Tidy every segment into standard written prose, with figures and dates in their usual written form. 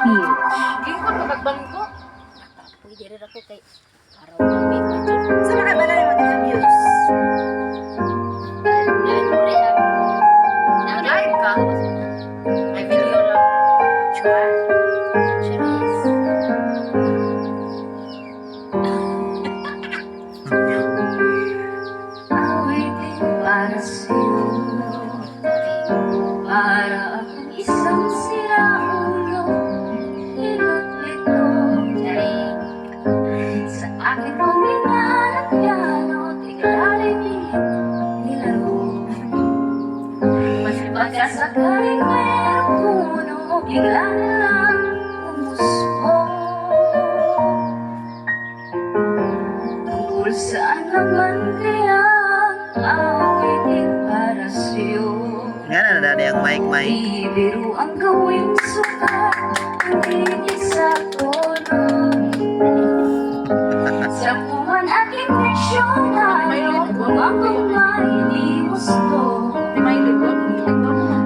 Beach. Gingkon magagban ko. Pwede rin ako kay araw kami budget. Sa mga bala naman yung abuse. Dahil mo rin Live ka? May video lang. Sure. Cherise. Awitin para sa'yo, para akong isang siraulo, hilot-lito, sa akin kong pinanagpiano, tiglalay nilaro. Pagkasakaling merong puno, bigla na lang umuspo. Tungkol saan naman kaya awitin para sa'yo? Nga na dada yung mic. Di biro ang gawing sukat, hindi sa tono. Sa puman at infeksyon tayo, bumabang na hindi gusto. May libot.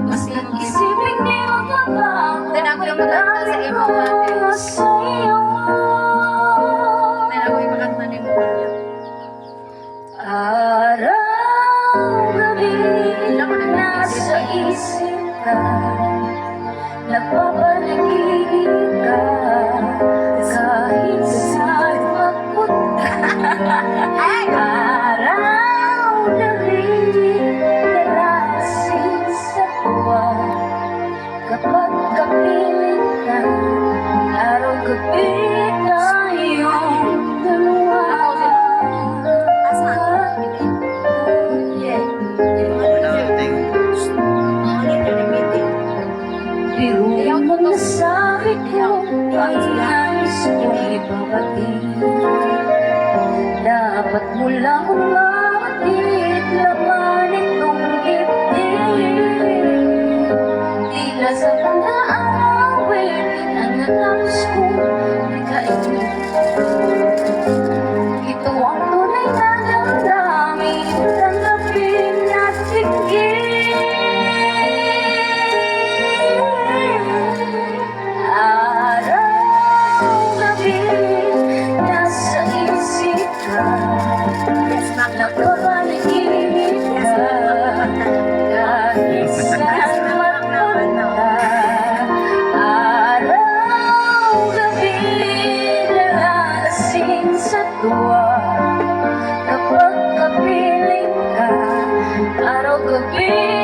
Mas nag-isipin di magbabago, Then ako yung maganda sa iyo, ate. sa'yo. Then ako yung maganda ni mo niya. Araw-gabi, nasa isip ka, napapanaginip ka, kahit saan magpunta. Araw-gabi, nalalasing sa tuwa, kapag kapiling ka, araw-gabi tayong dalawa. Biro mo nasabi ko ang nais kong ipabatid. Dapat mo lang umatid, laman itong dibdib. Tila sa pag-aawit, ang natapos kong biglain. Ito ang tunay na damdamin, tanggapin at tingin. Araw-gabi, nasa isip ka, napapanaginip ka, kahit saan magpunta. Araw-gabi, nalalasing sa tuwa, kapag kapiling ka, araw-gabi